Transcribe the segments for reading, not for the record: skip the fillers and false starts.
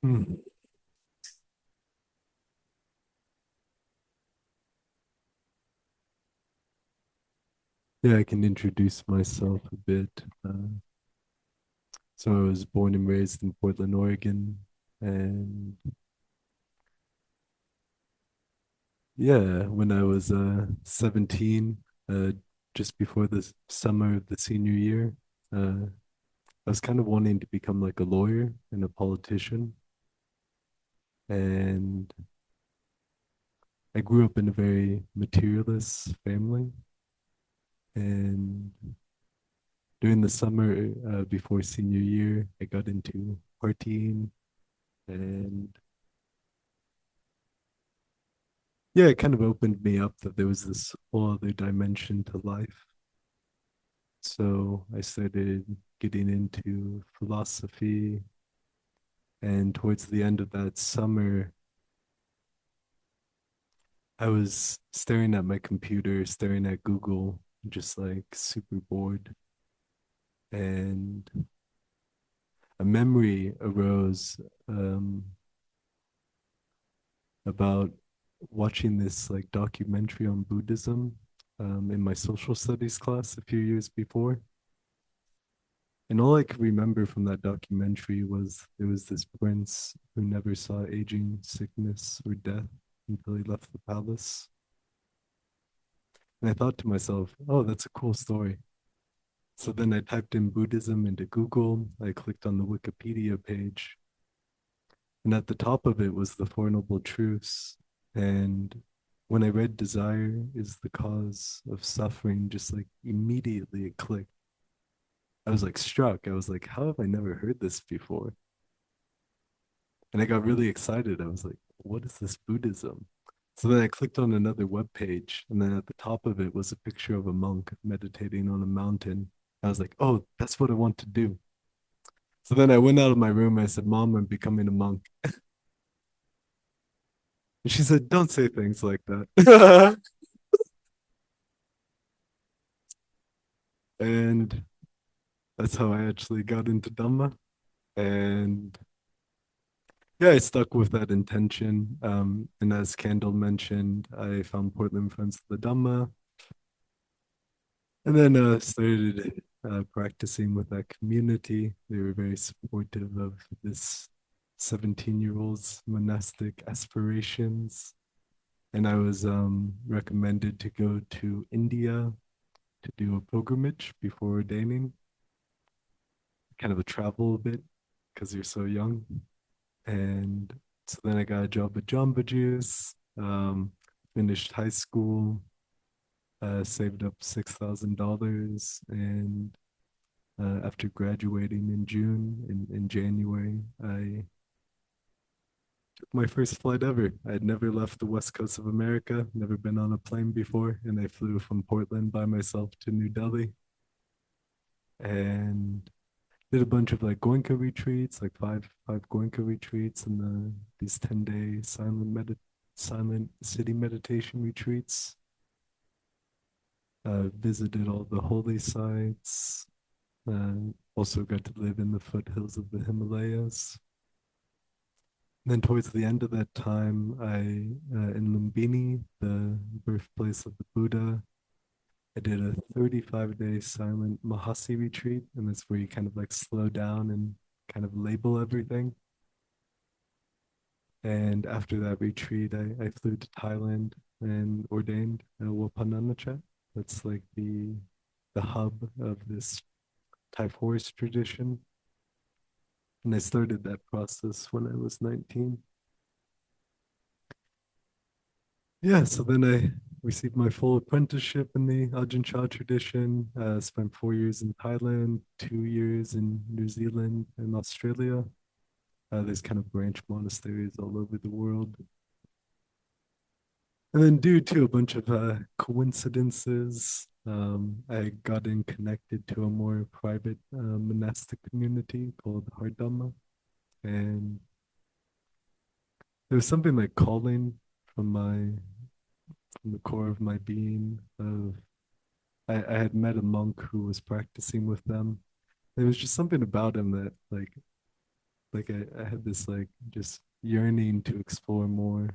Hmm. Yeah, I can introduce myself a bit. So I was born and raised in Portland, Oregon, and yeah, when I was 17, uh, just before the summer of the senior year, I was kind of wanting to become like a lawyer and a politician, and I grew up in a very materialist family, and during the summer before senior year, I got into partying and yeah, it kind of opened me up that there was this whole other dimension to life. So I started getting into philosophy. And towards the end of that summer, I was staring at my computer, staring at Google, just like super bored. And a memory arose about watching this like documentary on Buddhism in my social studies class a few years before. And all I could remember from that documentary was there was this prince who never saw aging, sickness, or death until he left the palace. And I thought to myself, oh, that's a cool story. So then I typed in Buddhism into Google. I clicked on the Wikipedia page. And at the top of it was the Four Noble Truths. And when I read desire is the cause of suffering, just like immediately it clicked. I was like struck. I was like, how have I never heard this before? And I got really excited. I was like, what is this Buddhism? So then I clicked on another web page, and then at the top of it was a picture of a monk meditating on a mountain. I was like, oh, that's what I want to do. So then I went out of my room. I said, Mom, I'm becoming a monk. And she said, don't say things like that. And that's how I actually got into Dhamma. And yeah, I stuck with that intention. And as Candle mentioned, I found Portland Friends of the Dhamma. And then started practicing with that community. They were very supportive of this 17-year-old's monastic aspirations. And I was recommended to go to India to do a pilgrimage before ordaining, kind of a travel a bit because you're so young. And so then I got a job at Jamba Juice, finished high school, saved up $6,000, and after graduating in June, in January, I took my first flight ever. I had never left the west coast of America, never been on a plane before, and I flew from Portland by myself to New Delhi and did a bunch of like Goenka retreats, like five Goenka retreats, and these 10-day silent city meditation retreats. Visited all the holy sites. Also got to live in the foothills of the Himalayas. Then towards the end of that time, in Lumbini, the birthplace of the Buddha, I did a 35-day silent Mahasi retreat, and that's where you kind of like slow down and kind of label everything. And after that retreat, I flew to Thailand and ordained a Wapananacha. That's like the hub of this Thai forest tradition. And I started that process when I was 19. Yeah, so then I received my full apprenticeship in the Ajahn tradition. Spent 4 years in Thailand, 2 years in New Zealand and Australia. There's kind of branch monasteries all over the world. And then, due to a bunch of coincidences, I got in connected to a more private monastic community called Heart-Dhamma. And there was something like calling from from the core of my being of I had met a monk who was practicing with them. There was just something about him that like Like I had this like just yearning to explore more.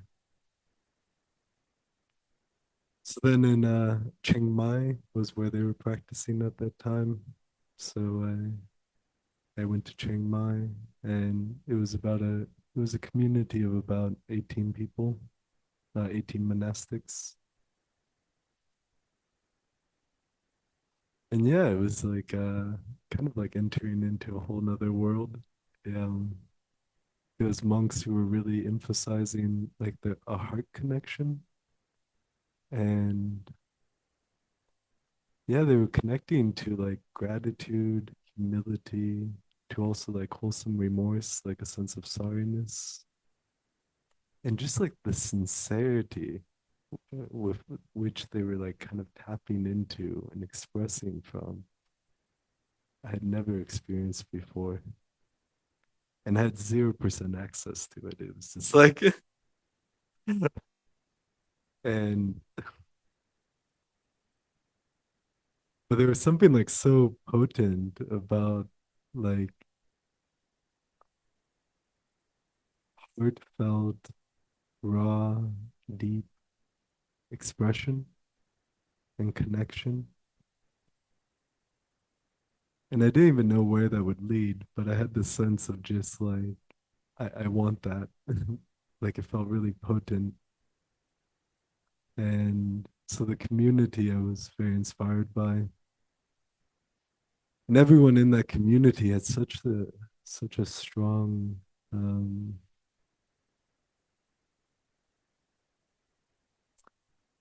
So then in Chiang Mai was where they were practicing at that time. So I went to Chiang Mai, and it was a community of about 18 people, 18 monastics. And yeah, it was like kind of like entering into a whole nother world. Um, there was monks who were really emphasizing like the a heart connection, and yeah, they were connecting to like gratitude, humility, to also like wholesome remorse, like a sense of sorriness, and just like the sincerity with which they were like kind of tapping into and expressing from. I had never experienced before and had 0% access to it. It was just like, and, but there was something like so potent about like heartfelt, raw, deep expression and connection. And I didn't even know where that would lead, but I had this sense of just like, I want that. Like it felt really potent. And so the community I was very inspired by. And everyone in that community had such a strong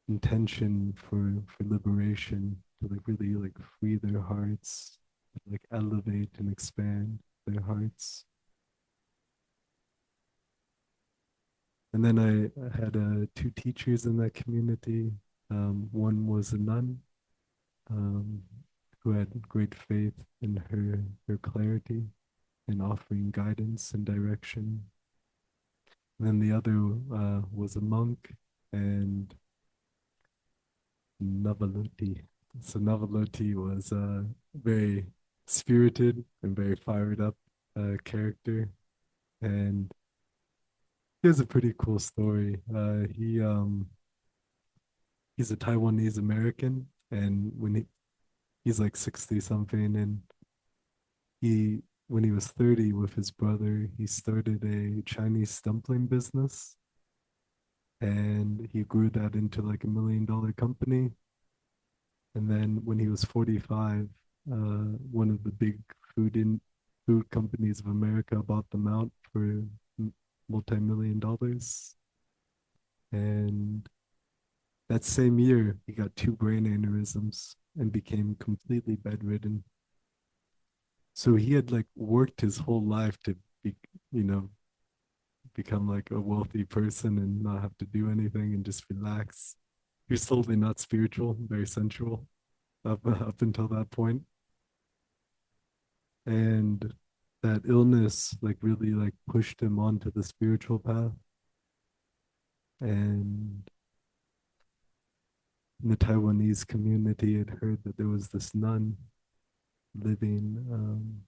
intention for liberation, to like really like free their hearts, like elevate and expand their hearts. And then I had two teachers in that community. One was a nun um, who had great faith in her clarity and offering guidance and direction. And then the other was a monk and Navaloti. So Navaloti was a very spirited and very fired up character, and he has a pretty cool story. He's a Taiwanese American, and he's like 60 something, and he when he was 30 with his brother, he started a Chinese dumpling business, and he grew that into like $1 million company. And then when he was 45, one of the big food companies of America bought them out for multi-million dollars. And that same year, he got two brain aneurysms and became completely bedridden. So he had like worked his whole life to be, you know, become like a wealthy person and not have to do anything and just relax. He was totally not spiritual, very sensual up until that point. And that illness like really like pushed him onto the spiritual path. And in the Taiwanese community had heard that there was this nun living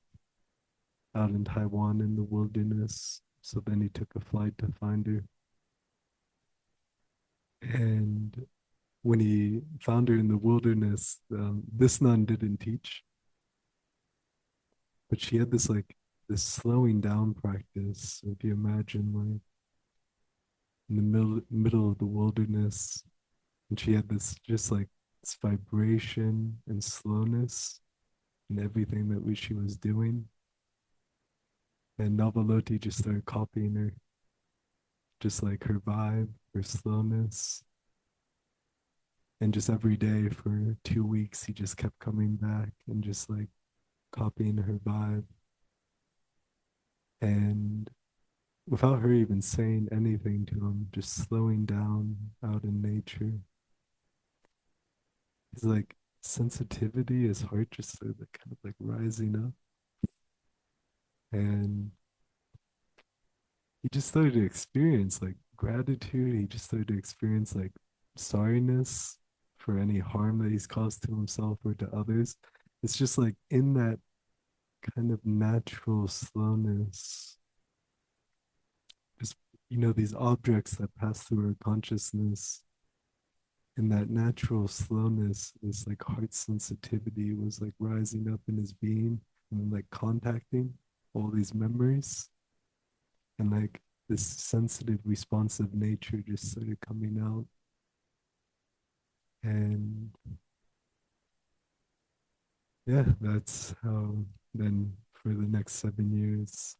out in Taiwan in the wilderness. So then he took a flight to find her. And when he found her in the wilderness, this nun didn't teach, but she had this like this slowing down practice. If you imagine like in the middle of the wilderness, and she had this just like this vibration and slowness in everything that she was doing. And Navaloti just started copying her, just like her vibe, her slowness. And just every day for 2 weeks, he just kept coming back and just like copying her vibe. And without her even saying anything to him, just slowing down out in nature. He's like sensitivity, his heart just started like, kind of like rising up. And he just started to experience like gratitude. He just started to experience like sorriness for any harm that he's caused to himself or to others. It's just like in that kind of natural slowness. these objects that pass through our consciousness, and that natural slowness, this like heart sensitivity was like rising up in his being and like contacting all these memories. And like this sensitive, responsive nature just started coming out. And yeah, that's how then for the next 7 years,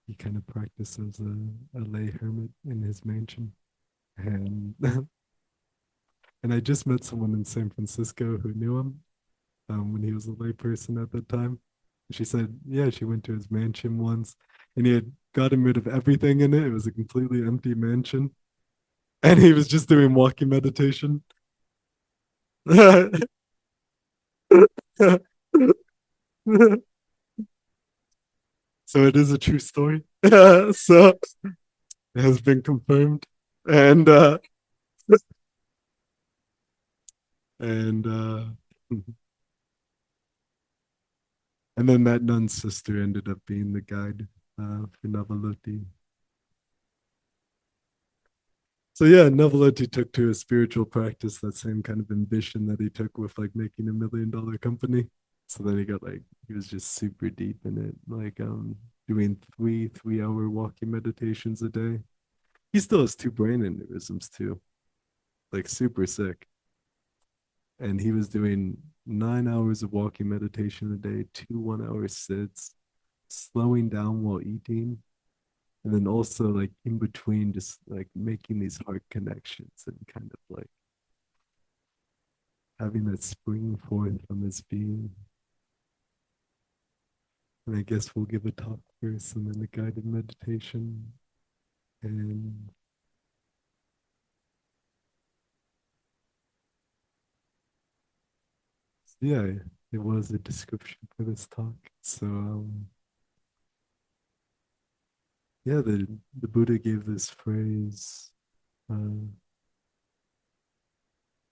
he kind of practiced as a lay hermit in his mansion. And and I just met someone in San Francisco who knew him when he was a lay person at that time. She said, yeah, she went to his mansion once and he had gotten rid of everything in it. It was a completely empty mansion. And he was just doing walking meditation. So it is a true story. So it has been confirmed. And and and then that nun's sister ended up being the guide for Navaloti. So yeah, Navaloti took to a spiritual practice that same kind of ambition that he took with like making $1 million company. So then he got like he was just super deep in it, like doing three-hour walking meditations a day. He still has two brain aneurysms too, like super sick. And he was doing 9 hours of walking meditation a day, two 1 hour sits, slowing down while eating, and then also like in between just like making these heart connections and kind of like having that spring forth from his being. And I guess we'll give a talk first and then a guided meditation. And yeah, it was a description for this talk. So yeah, the Buddha gave this phrase, uh,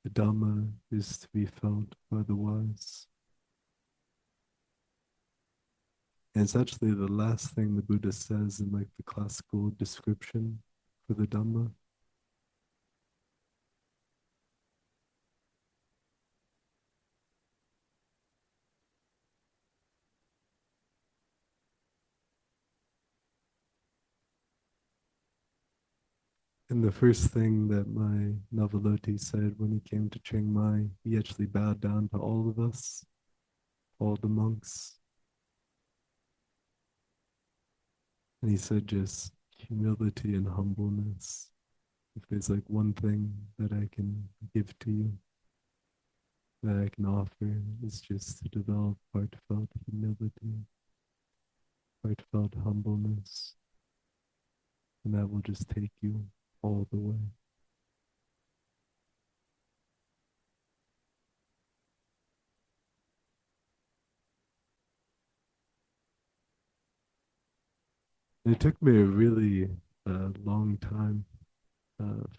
the Dhamma is to be felt by the wise. And it's actually the last thing the Buddha says in like the classical description for the Dhamma. And the first thing that my Navaloti said when he came to Chiang Mai, he actually bowed down to all of us, all the monks. And he said just humility and humbleness. If there's like one thing that I can give to you, that I can offer, is just to develop heartfelt humility, heartfelt humbleness, and that will just take you all the way. And it took me a really long time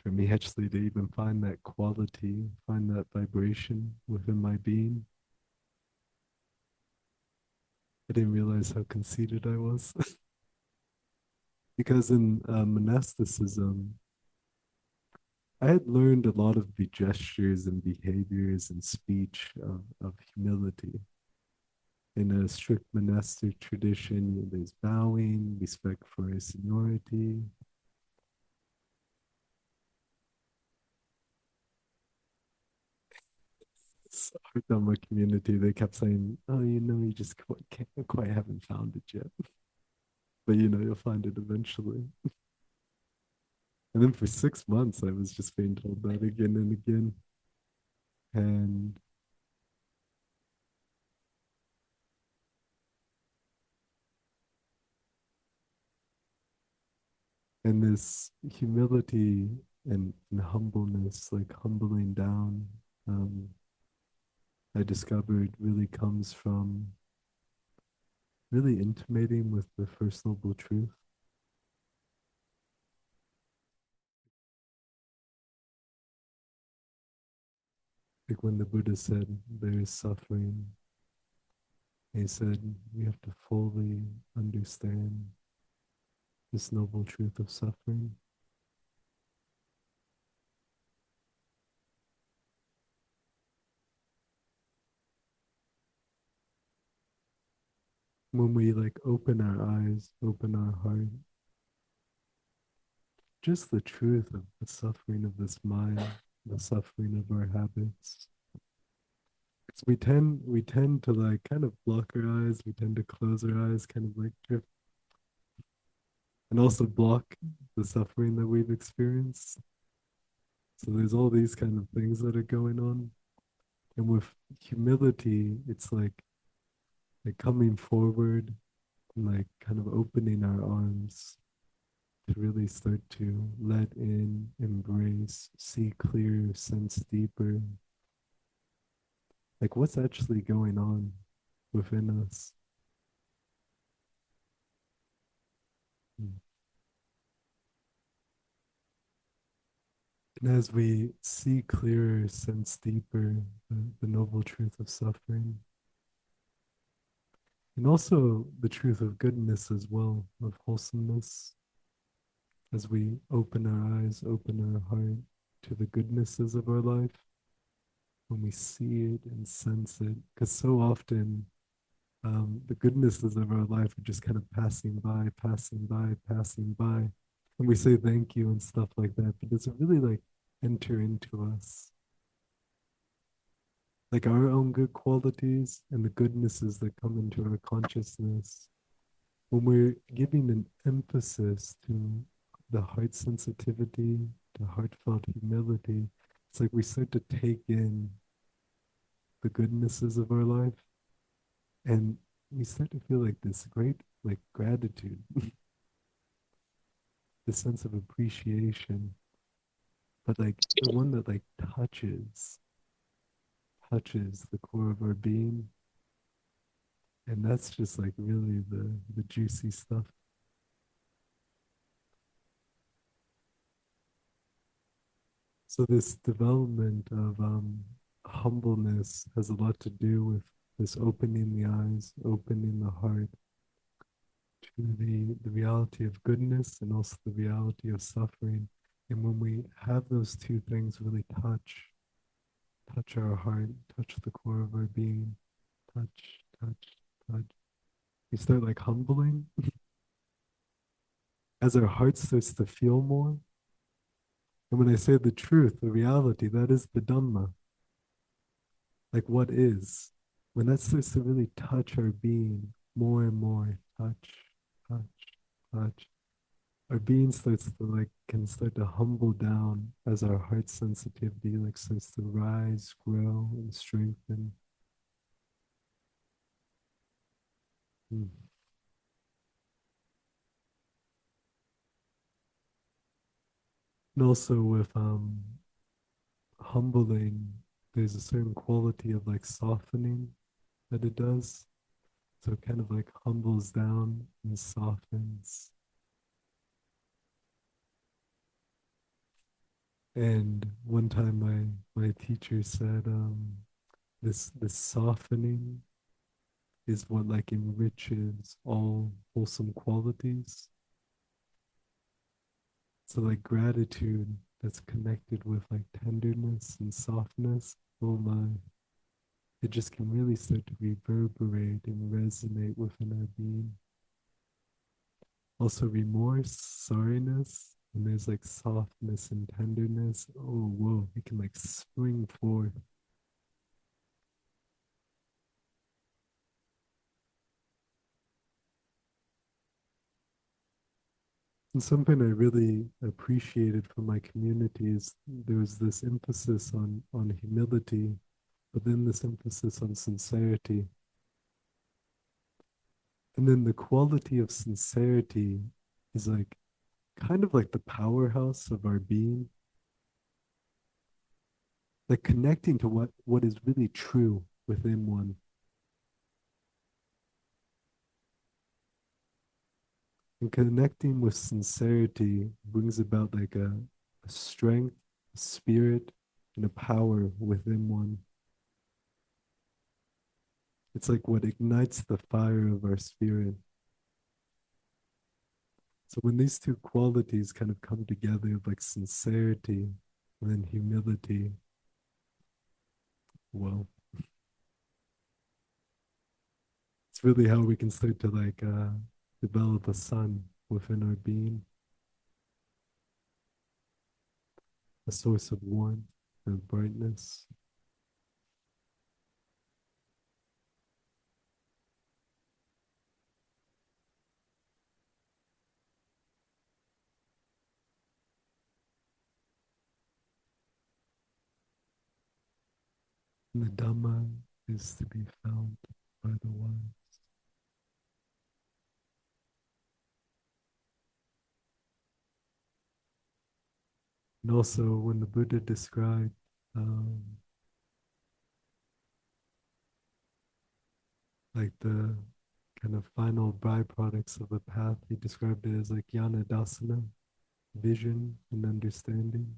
for me actually to even find that quality, find that vibration within my being. I didn't realize how conceited I was. Because in monasticism, I had learned a lot of the gestures and behaviors and speech of humility. In a strict monastic tradition, there's bowing, respect for seniority. Heart-Dhamma community, they kept saying, "Oh, you just quite haven't found it yet, but you'll find it eventually." And then for 6 months, I was just being told that again and again. And and this humility and humbleness, like humbling down, um, I discovered really comes from really intimating with the First Noble Truth. Like when the Buddha said there is suffering, he said we have to fully understand this noble truth of suffering. When we like open our eyes, open our heart, just the truth of the suffering of this mind, the suffering of our habits. Because we tend to like kind of block our eyes, we tend to close our eyes, kind of like drift, and also block the suffering that we've experienced. So there's all these kind of things that are going on. And with humility, it's like coming forward and like kind of opening our arms to really start to let in, embrace, see clearer, sense deeper, like what's actually going on within us. Mm. And as we see clearer, sense deeper the noble truth of suffering, and also the truth of goodness as well, of wholesomeness, as we open our eyes, open our heart to the goodnesses of our life, when we see it and sense it, because so often the goodnesses of our life are just kind of passing by, passing by, passing by. And we say thank you and stuff like that, but does it really like enter into us? Like our own good qualities and the goodnesses that come into our consciousness, when we're giving an emphasis to the heart sensitivity, to heartfelt humility, it's like we start to take in the goodnesses of our life and we start to feel like this great like gratitude, this sense of appreciation, but like the one that like touches the core of our being. And that's just like really the juicy stuff. So this development of humbleness has a lot to do with this opening the eyes, opening the heart to the reality of goodness and also the reality of suffering. And when we have those two things really touch our heart, touch the core of our being, touch, we start like humbling. As our heart starts to feel more. And when I say the truth, the reality, that is the Dhamma, like what is. When that starts to really touch our being more and more, touch, touch, our being starts to like can start to humble down as our heart sensitivity like starts to rise, grow, and strengthen. Mm. And also with humbling, there's a certain quality of like softening that it does. So it kind of like humbles down and softens. And one time my teacher said this softening is what like enriches all wholesome qualities. So like gratitude that's connected with like tenderness and softness, oh my, it just can really start to reverberate and resonate within our being. Also remorse, sorriness, and there's like softness and tenderness. Oh whoa, it can like spring forth. And something I really appreciated from my community is there was this emphasis on humility, but then this emphasis on sincerity. And then the quality of sincerity is like kind of like the powerhouse of our being, like connecting to what is really true within one. And connecting with sincerity brings about like a strength, a spirit, and a power within one. It's like what ignites the fire of our spirit. So when these two qualities kind of come together, like sincerity and then humility, well, it's really how we can start to develop a sun within our being, a source of warmth and brightness. And the Dhamma is to be found by the wise. And also, when the Buddha described like the kind of final byproducts of the path, he described it as like jnana dasana, vision and understanding.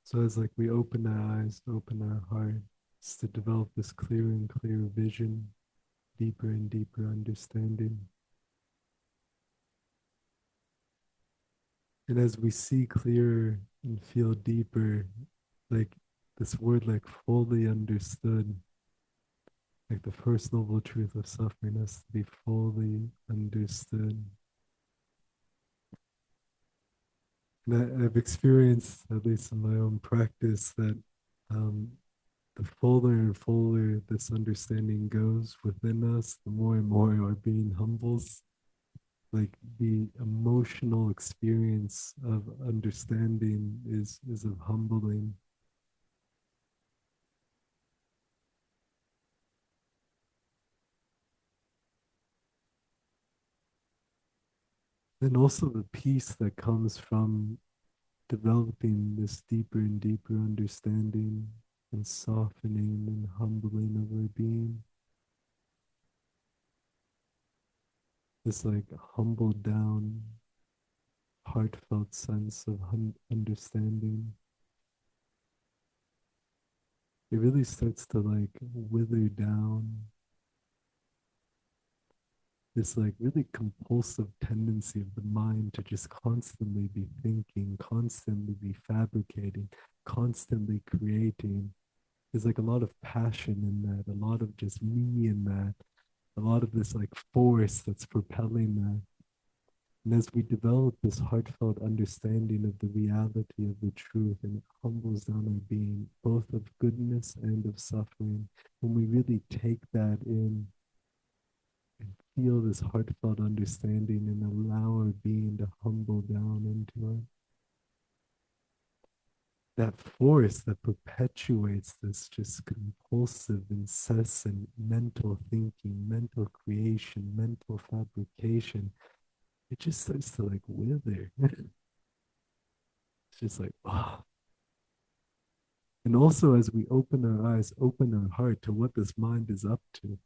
So as like we open our eyes, open our hearts to develop this clearer and clearer vision, deeper and deeper understanding. And as we see clearer and feel deeper, like this word like fully understood, like the first noble truth of suffering has to be fully understood. And I've experienced, at least in my own practice, that um, the fuller and fuller this understanding goes within us, the more and more our being humbles. Like the emotional experience of understanding is of humbling. And also the peace that comes from developing this deeper and deeper understanding and softening and humbling of our being. This like humbled down, heartfelt sense of understanding. It really starts to like wither down this like really compulsive tendency of the mind to just constantly be thinking, constantly be fabricating, constantly creating. There's like a lot of passion in that, a lot of just me in that, a lot of this like force that's propelling that. And as we develop this heartfelt understanding of the reality of the truth, and it humbles down our being, both of goodness and of suffering, when we really take that in and feel this heartfelt understanding and allow our being to humble down into it, that force that perpetuates this just compulsive, incessant mental thinking, mental creation, mental fabrication, it just starts to like wither. It's just like, oh. And also, as we open our eyes, open our heart to what this mind is up to,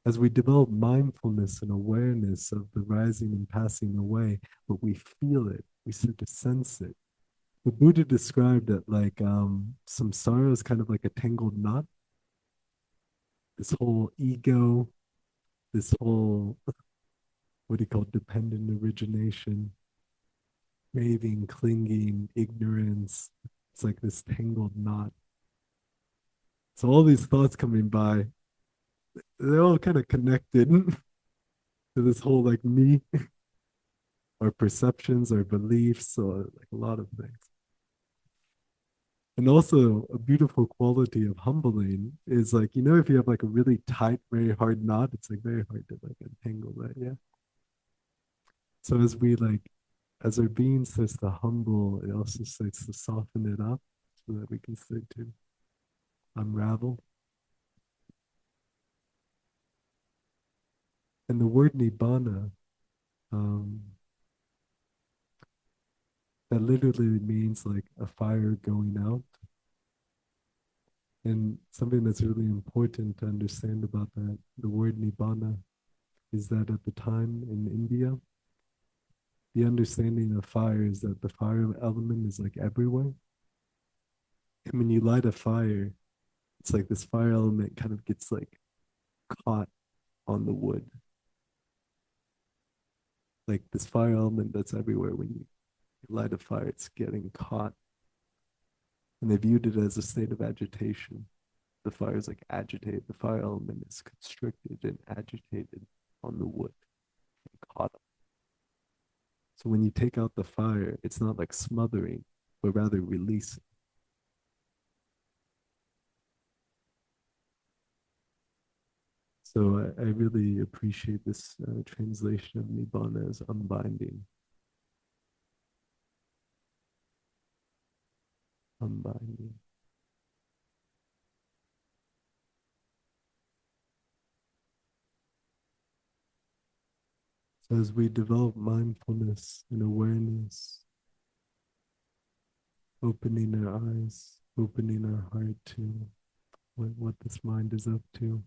as we develop mindfulness and awareness of the rising and passing away, but we feel it, we start to sense it. The Buddha described it like samsara is kind of like a tangled knot. This whole ego, this whole what do you call it, dependent origination, craving, clinging, ignorance. It's like this tangled knot. So all these thoughts coming by, they're all kind of connected to this whole like me, our perceptions, our beliefs, or like a lot of things. And also a beautiful quality of humbling is like, you know, if you have like a really tight, very hard knot, it's like very hard to like untangle that. Yeah. So as we like, as our being starts to humble, it also starts to soften it up so that we can start to unravel. And the word nibbana, um, that literally means like a fire going out. And something that's really important to understand about that, the word nibbana, is that at the time in India, the understanding of fire is that the fire element is like everywhere. And when you light a fire, it's like this fire element kind of gets like caught on the wood, like this fire element that's everywhere. When you light a fire, it's getting caught, and they viewed it as a state of agitation. The fire is like agitated. The fire element is constricted and agitated on the wood, caught up. So when you take out the fire, it's not like smothering, but rather releasing. So I really appreciate this translation of Nibbana as unbinding, unbinding. So as we develop mindfulness and awareness, opening our eyes, opening our heart to what this mind is up to,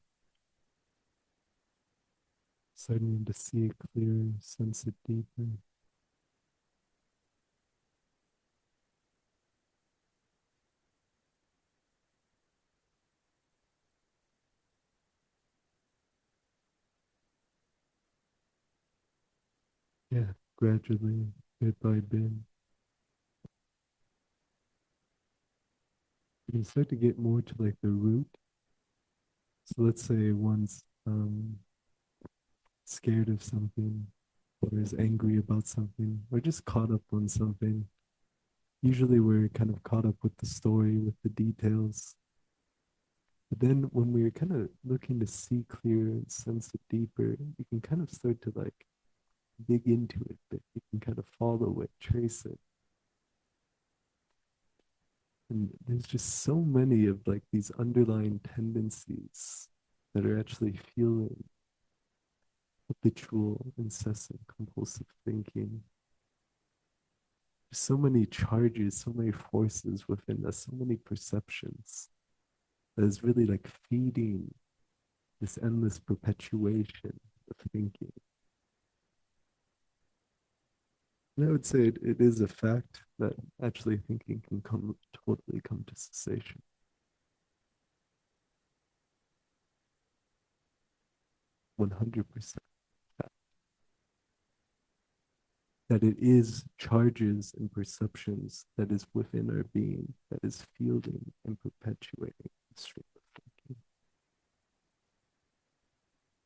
starting to see it clearer, sense it deeper. Yeah, gradually, bit by bit, you can start to get more to like the root. So let's say one's scared of something, or is angry about something, or just caught up on something. Usually we're kind of caught up with the story, with the details. But then when we're kind of looking to see clearer and sense it deeper, you can kind of start to like dig into it, but you can kind of follow it, trace it. And there's just so many of like these underlying tendencies that are actually fueling habitual, incessant, compulsive thinking. So many charges, so many forces within us, so many perceptions that is really like feeding this endless perpetuation of thinking. And I would say it is a fact that actually thinking can totally come to cessation. 100%. That it is charges and perceptions that is within our being that is fielding and perpetuating the stream of thinking.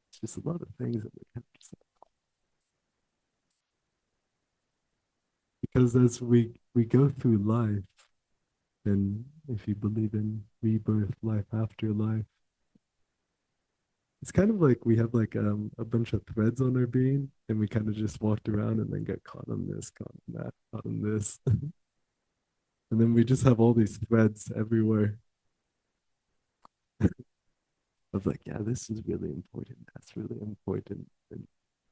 It's just a lot of things that we have to say. Because as we go through life, and if you believe in rebirth, life after life, it's kind of like we have like a bunch of threads on our being, and we kind of just walked around and then get caught on this, caught on that, caught on this, and then we just have all these threads everywhere of like, yeah, this is really important, that's really important, and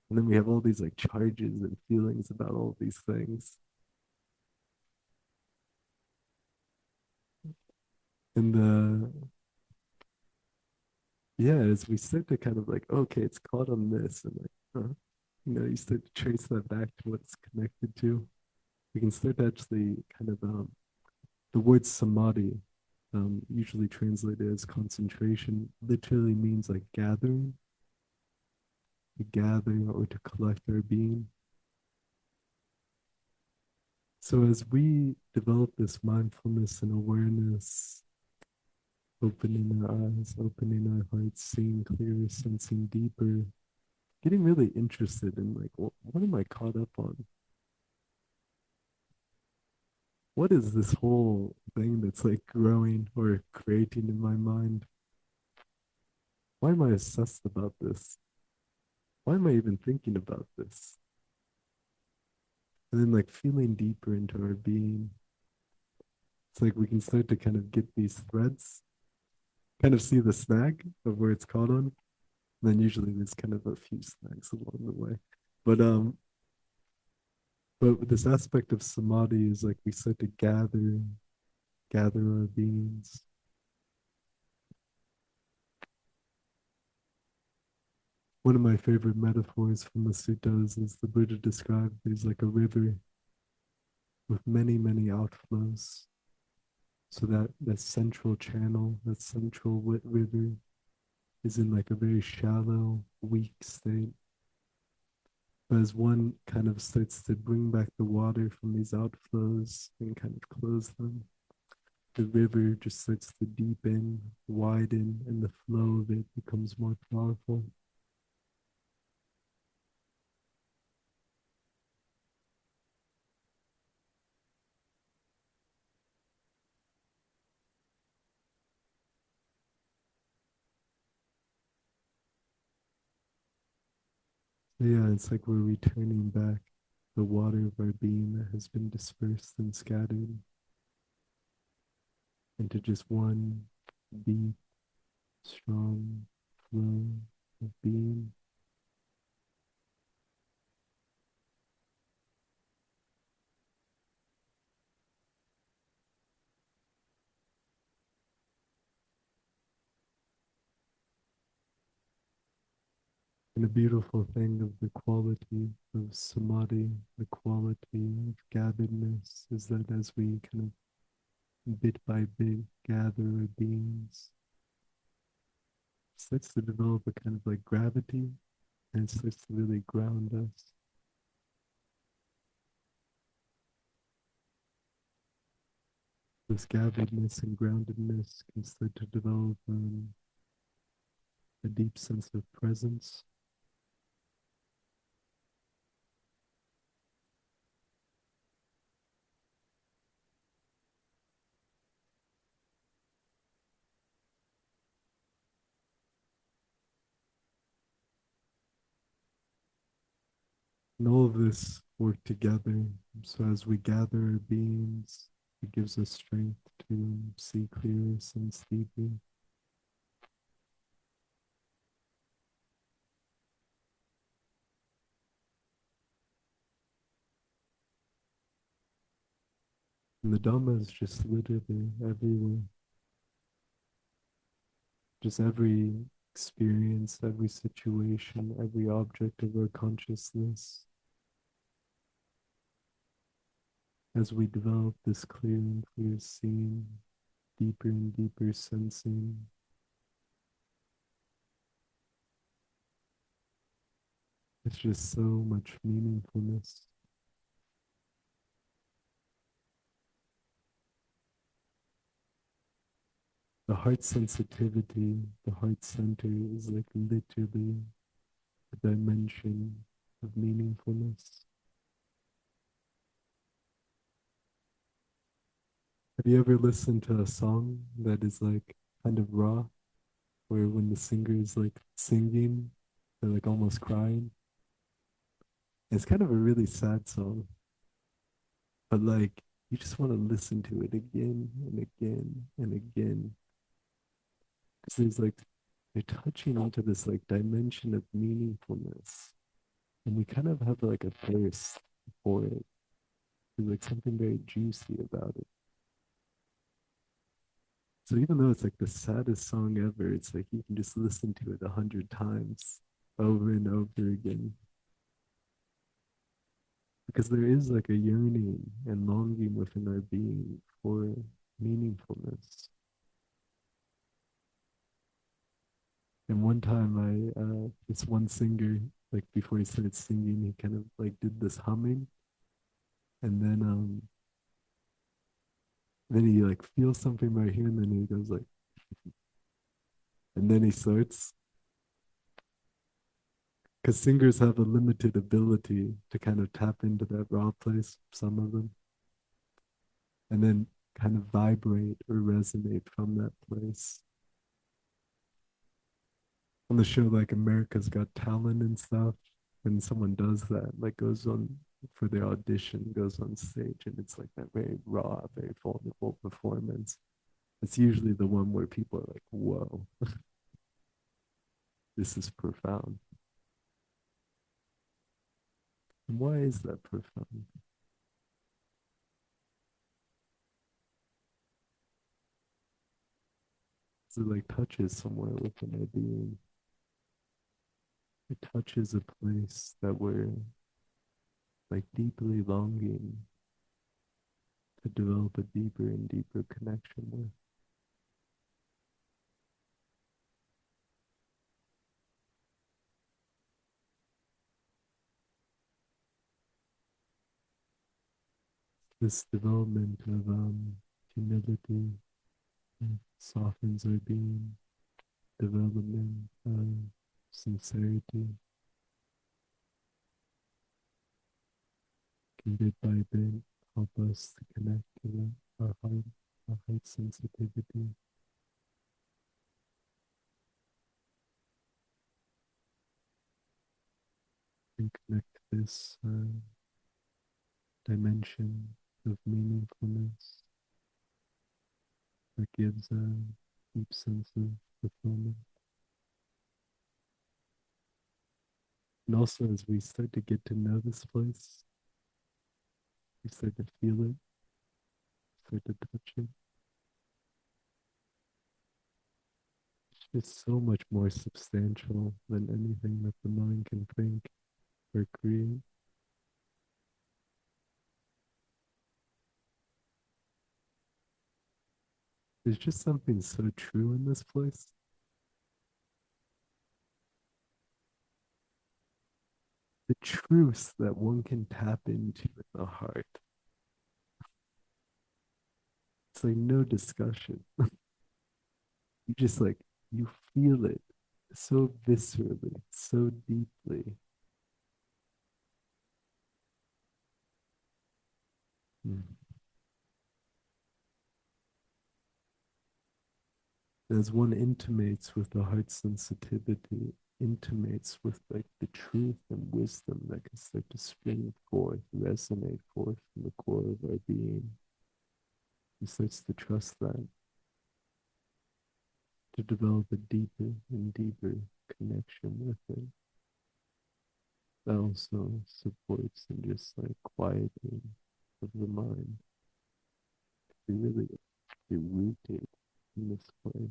then we have all these like charges and feelings about all these things, and yeah, as we start to kind of like, okay, it's caught on this, and like, you start to trace that back to what it's connected to. We can start to actually kind of the word samadhi, usually translated as concentration, literally means like gathering, to gather or to collect our being. So as we develop this mindfulness and awareness, opening our eyes, opening our hearts, seeing clearer, sensing deeper, getting really interested in like, what am I caught up on? What is this whole thing that's like growing or creating in my mind? Why am I obsessed about this? Why am I even thinking about this? And then like feeling deeper into our being, it's like we can start to kind of get these threads, kind of see the snag of where it's caught on. And then usually there's kind of a few snags along the way. But but this aspect of samadhi is like we start to gather our beings. One of my favorite metaphors from the suttas is the Buddha described there's like a river with many, many outflows. So that central channel, that central river is in like a very shallow, weak state. But as one kind of starts to bring back the water from these outflows and kind of close them, the river just starts to deepen, widen, and the flow of it becomes more powerful. So yeah, it's like we're returning back the water of our being that has been dispersed and scattered into just one deep, strong flow of being. And a beautiful thing of the quality of samadhi, the quality of gatheredness, is that as we kind of bit by bit gather our beings, it starts to develop a kind of like gravity and it starts to really ground us. This gatheredness and groundedness can start to develop a deep sense of presence. And all of this work together. So as we gather our beings, it gives us strength to see clearer, sense deeply. And the Dhamma is just literally everywhere. Just every experience, every situation, every object of our consciousness. As we develop this clear and clear seeing, deeper and deeper sensing, it's just so much meaningfulness. The heart sensitivity, the heart center is like literally a dimension of meaningfulness. Have you ever listened to a song that is like kind of raw, where when the singer is like singing, they're like almost crying? It's kind of a really sad song, but like you just want to listen to it again and again and again. Because there's like, they're touching onto this like dimension of meaningfulness. And we kind of have like a thirst for it. There's like something very juicy about it. So even though it's like the saddest song ever, it's like you can just listen to it 100 times over and over again. Because there is like a yearning and longing within our being for meaningfulness. And one time this one singer, like before he started singing, he kind of like did this humming. And then he like feels something right here and then he goes like, and then he starts, because singers have a limited ability to kind of tap into that raw place, some of them, and then kind of vibrate or resonate from that place. On the show like America's Got Talent and stuff, when someone does that, like goes on for their audition, goes on stage, and it's like that very raw, very vulnerable performance. It's usually the one where people are like, whoa, this is profound. And why is that profound? Because it like touches somewhere within our being. It touches a place that we're like deeply longing to develop a deeper and deeper connection with. This development of humility softens our being, development of sincerity, guided by bit, help us to connect to our heart sensitivity, and connect to this dimension of meaningfulness that gives a deep sense of fulfillment. And also, as we start to get to know this place, we start to feel it, start to touch it. It's just so much more substantial than anything that the mind can think or create. There's just something so true in this place. The truths that one can tap into in the heart. It's like no discussion. You just like, you feel it so viscerally, so deeply. Mm. As one intimates with the heart sensitivity, intimates with like the truth and wisdom that can start to spring forth, resonate forth from the core of our being. He starts to trust that, to develop a deeper and deeper connection with it. That also supports and just like quieting of the mind. Be really be rooted in this place.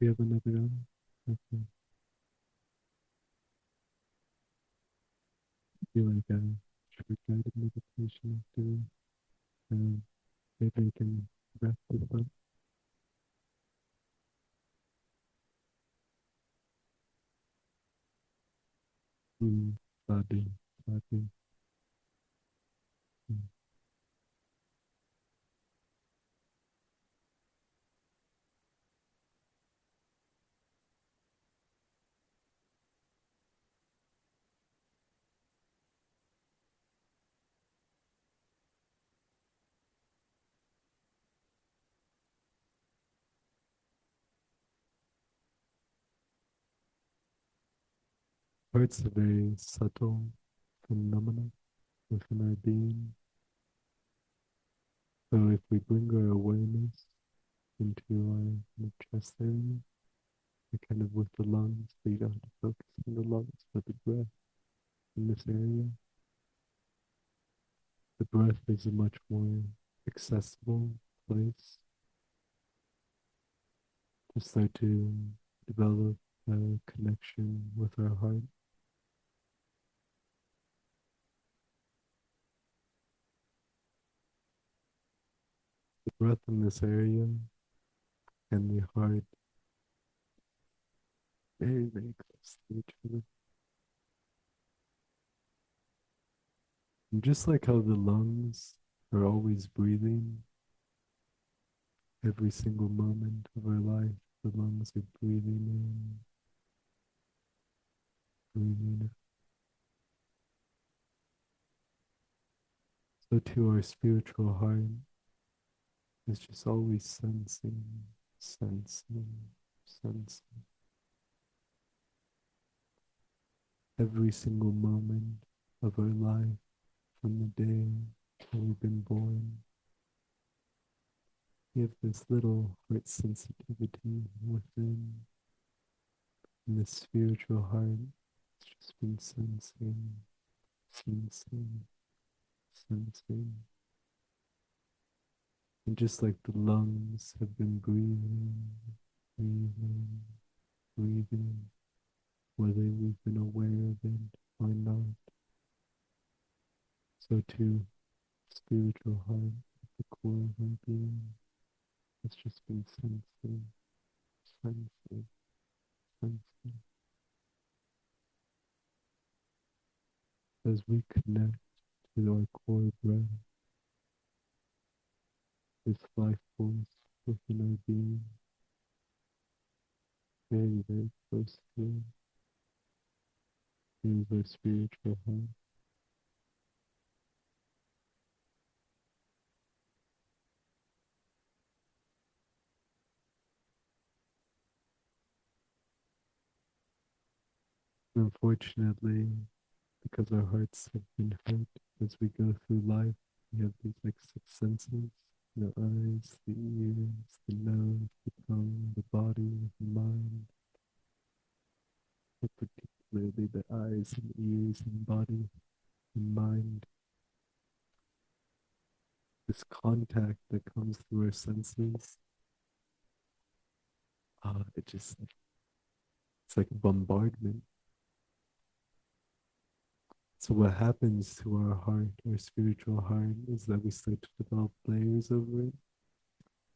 We have another one. Okay. Feel like a short guided meditation after maybe I can wrap this up. Mm, Sadhu, sadhu. Mm. Heart's a very subtle phenomena within our being. So if we bring our awareness into our chest area, kind of with the lungs, so you don't have to focus on the lungs, but the breath in this area. The breath is a much more accessible place to start to develop a connection with our heart. The breath in this area and the heart very, very close to each other. And just like how the lungs are always breathing, every single moment of our life, the lungs are breathing in, breathing out. So to our spiritual heart is just always sensing, sensing, sensing every single moment of our life from the day that we've been born. We have this little heart sensitivity within, and this spiritual heart has just been sensing, sensing, sensing. And just like the lungs have been breathing, breathing, cleansing, cleansing. As we connect to our core breath, this life force within our being, very, very close to us, is our spiritual heart. Unfortunately, because our hearts have been hurt as we go through life, we have these like six senses: the eyes, the ears, the nose, the tongue, the body, the mind, but particularly the eyes and ears and body and mind. This contact that comes through our senses, it just it's like a bombardment. So what happens to our heart, our spiritual heart, is that we start to develop layers over it.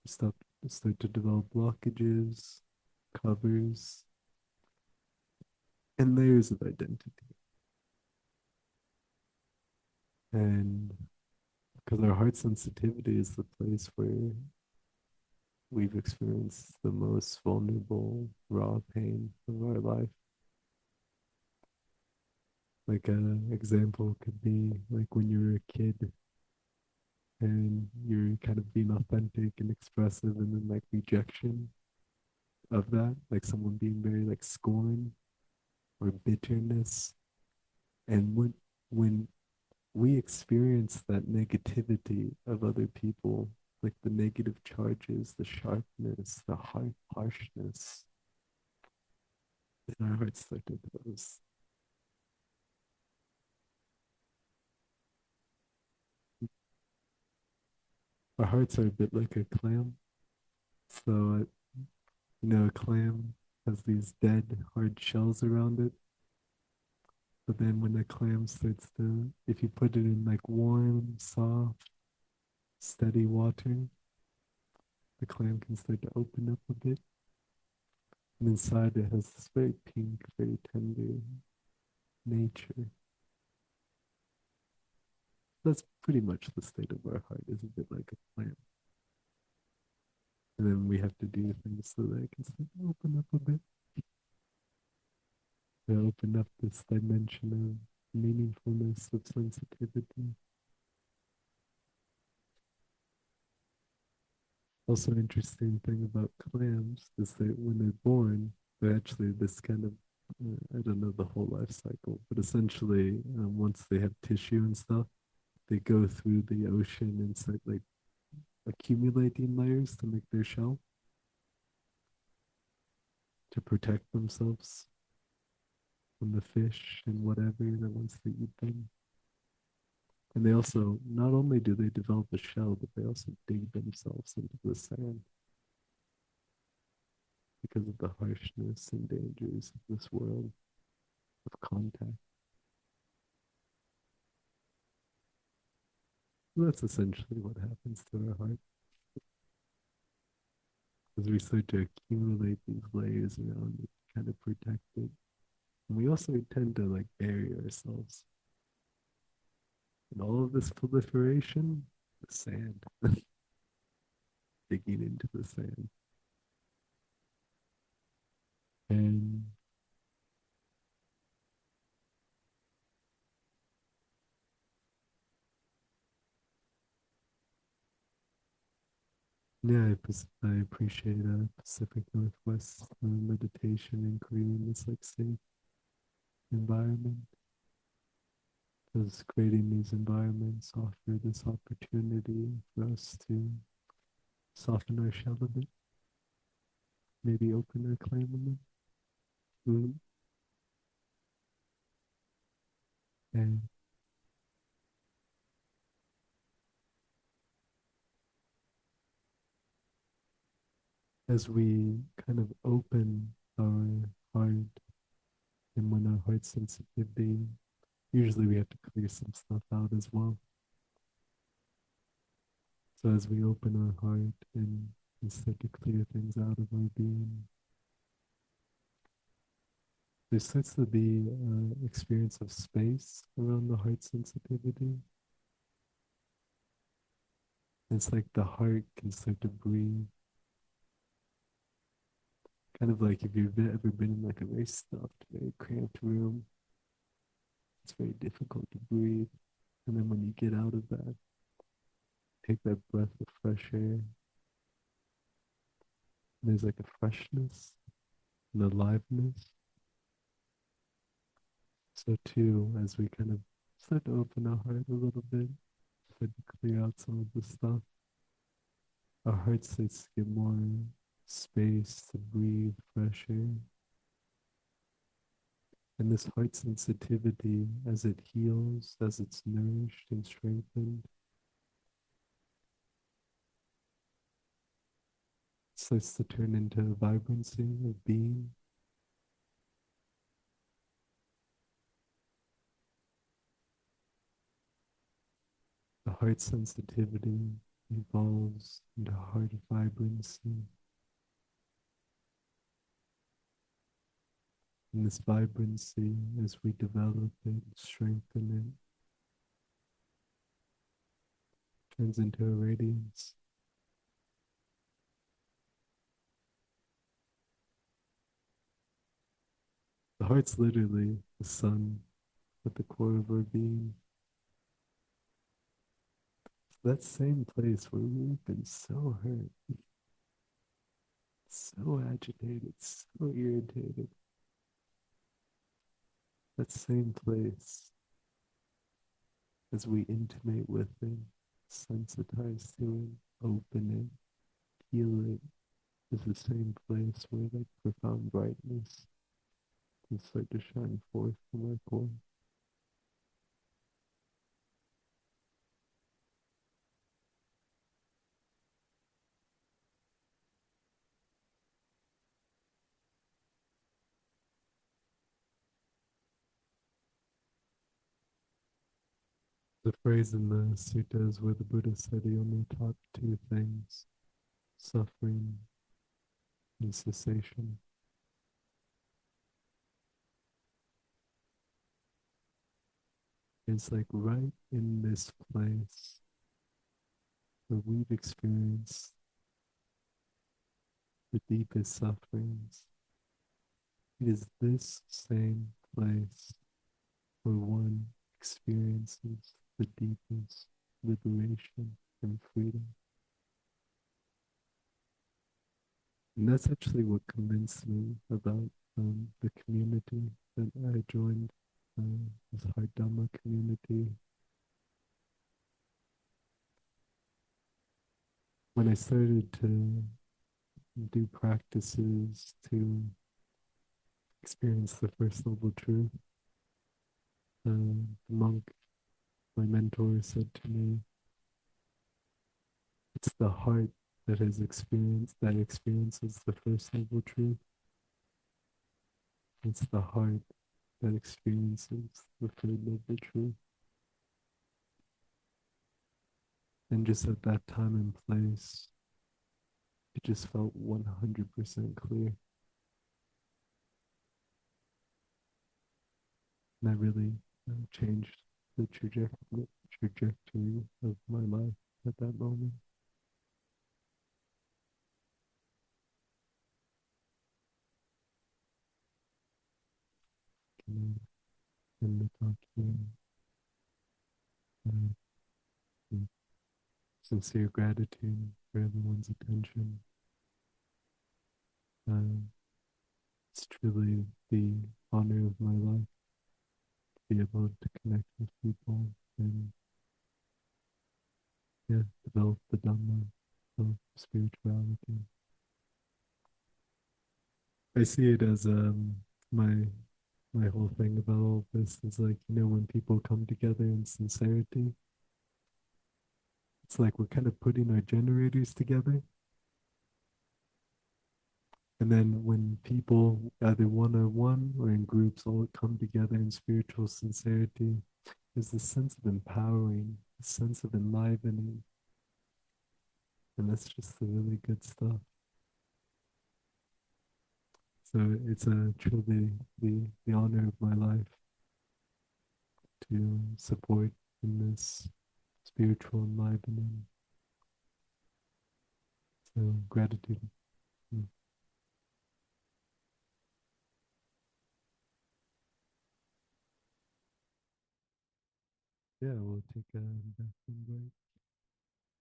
We start to develop blockages, covers, and layers of identity. And because our heart sensitivity is the place where we've experienced the most vulnerable, raw pain of our life. Like an example could be like when you were a kid and you're kind of being authentic and expressive, and then like rejection of that, like someone being very like scorn or bitterness. And when we experience that negativity of other people, like the negative charges, the sharpness, the harshness, then our hearts start to close. Our hearts are a bit like a clam. So, a clam has these dead, hard shells around it. But then when the clam starts to, if you put it in like warm, soft, steady water, the clam can start to open up a bit. And inside it has this very pink, very tender nature. That's pretty much the state of our heart, is a bit like a clam. And then we have to do things so that it can start to open up a bit. To open up this dimension of meaningfulness, of sensitivity. Also, interesting thing about clams is that when they're born, they're actually this kind of I don't know the whole life cycle, but essentially, once they have tissue and stuff, they go through the ocean and start like accumulating layers to make their shell to protect themselves from the fish and whatever that wants to eat them. And they also, not only do they develop a shell, but they also dig themselves into the sand because of the harshness and dangers of this world of contact. So that's essentially what happens to our heart as we start to accumulate these layers around it, kind of protect it. And we also tend to like bury ourselves in all of this proliferation, the sand, digging into the sand. And yeah, I appreciate Pacific Northwest meditation and creating this like safe environment. Because creating these environments offer this opportunity for us to soften our shell a bit, maybe open our claim a bit. Mm. And as we kind of open our heart, and when our heart sensitivity, usually we have to clear some stuff out as well. So as we open our heart and start to clear things out of our being, there starts to be experience of space around the heart sensitivity. It's like the heart can start to breathe. Kind of like if you've ever been in like a very stuffed, very cramped room, it's very difficult to breathe. And then when you get out of that, take that breath of fresh air, there's like a freshness and aliveness. So too, as we kind of start to open our heart a little bit, start to clear out some of the stuff, our heart starts to get more space to breathe fresh air. And this heart sensitivity, as it heals, as it's nourished and strengthened, starts to turn into a vibrancy of being. The heart sensitivity evolves into heart vibrancy. And this vibrancy, as we develop it, strengthen it, turns into a radiance. The heart's literally the sun at the core of our being. So that same place where we've been so hurt, so agitated, so irritated, that same place, as we intimate with it, sensitize to it, open it, heal it, is the same place where like profound brightness can start to shine forth from our core. The phrase in the suttas where the Buddha said he only taught two things, suffering and cessation. It's like right in this place where we've experienced the deepest sufferings. It is this same place where one experiences the deepest liberation and freedom. And that's actually what convinced me about the community that I joined, this Heart-Dhamma community. When I started to do practices to experience the first noble truth, the monk, my mentor, said to me, it's the heart that has experienced, that experiences the first noble truth. It's the heart that experiences the third noble truth. And just at that time and place, it just felt 100% clear. And that really changed the trajectory of my life at that moment. And in the talk here, uh, sincere gratitude for everyone's attention. It's truly the honor of my life to be able to connect with people and, yeah, develop the Dhamma of spirituality. I see it as my whole thing about all of this is like, when people come together in sincerity, it's like we're kind of putting our generators together. And then when people, either one on one or in groups, all come together in spiritual sincerity, there's this sense of empowering, a sense of enlivening. And that's just the really good stuff. So it's a truly the honor of my life to support in this spiritual enlivening. So gratitude. Mm. Yeah, we'll take a bathroom break.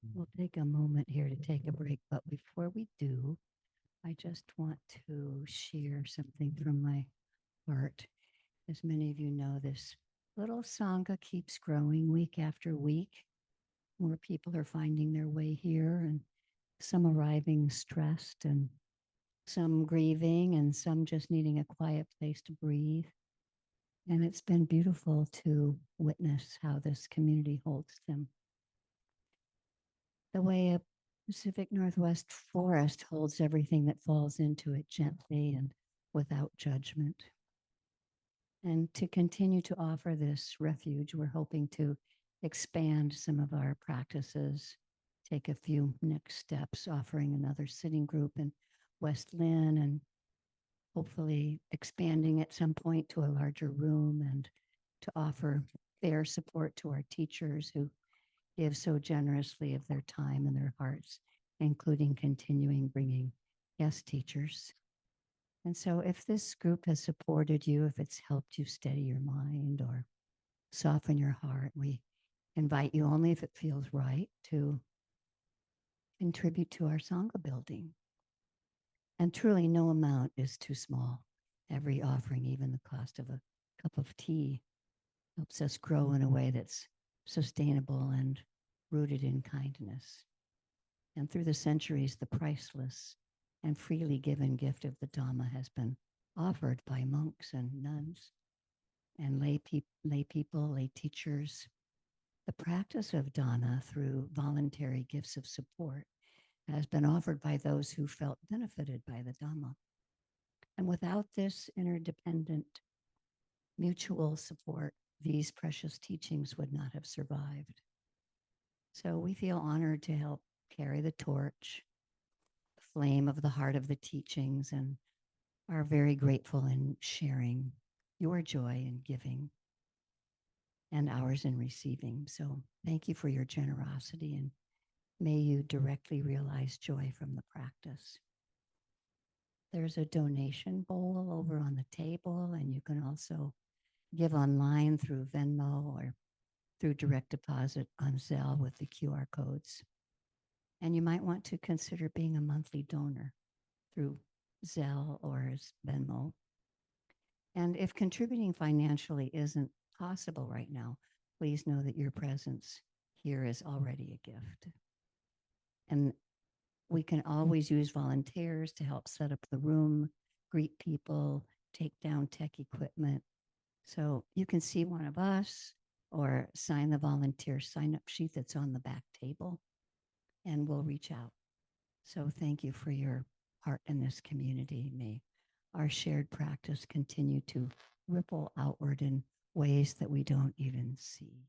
Mm. We'll take a moment here to take a break, but before we do, I just want to share something from my heart. As many of you know, this little Sangha keeps growing week after week. More people are finding their way here, and some arriving stressed, and some grieving, and some just needing a quiet place to breathe. And it's been beautiful to witness how this community holds them. The way a Pacific Northwest forest holds everything that falls into it gently and without judgment. And to continue to offer this refuge, we're hoping to expand some of our practices, take a few next steps, offering another sitting group in West Lynn, and hopefully expanding at some point to a larger room, and to offer their support to our teachers who give so generously of their time and their hearts, including continuing bringing guest teachers. And so, if this group has supported you, if it's helped you steady your mind or soften your heart, we invite you, only if it feels right, to contribute to our Sangha building. And truly, no amount is too small. Every offering, even the cost of a cup of tea, helps us grow in a way that's sustainable and rooted in kindness. And through the centuries, the priceless and freely given gift of the Dhamma has been offered by monks and nuns and lay people, lay teachers. The practice of dana through voluntary gifts of support has been offered by those who felt benefited by the Dhamma. And without this interdependent mutual support, these precious teachings would not have survived. So we feel honored to help carry the torch, the flame of the heart of the teachings, and are very grateful in sharing your joy in giving and ours in receiving. So thank you for your generosity, and may you directly realize joy from the practice. There's a donation bowl over on the table, and you can also give online through Venmo or through direct deposit on Zelle with the QR codes. And you might want to consider being a monthly donor through Zelle or Venmo. And if contributing financially isn't possible right now, please know that your presence here is already a gift. And we can always use volunteers to help set up the room, greet people, take down tech equipment. So you can see one of us or sign the volunteer sign up sheet that's on the back table, and we'll reach out. So thank you for your part in this community. May our shared practice continue to ripple outward in ways that we don't even see.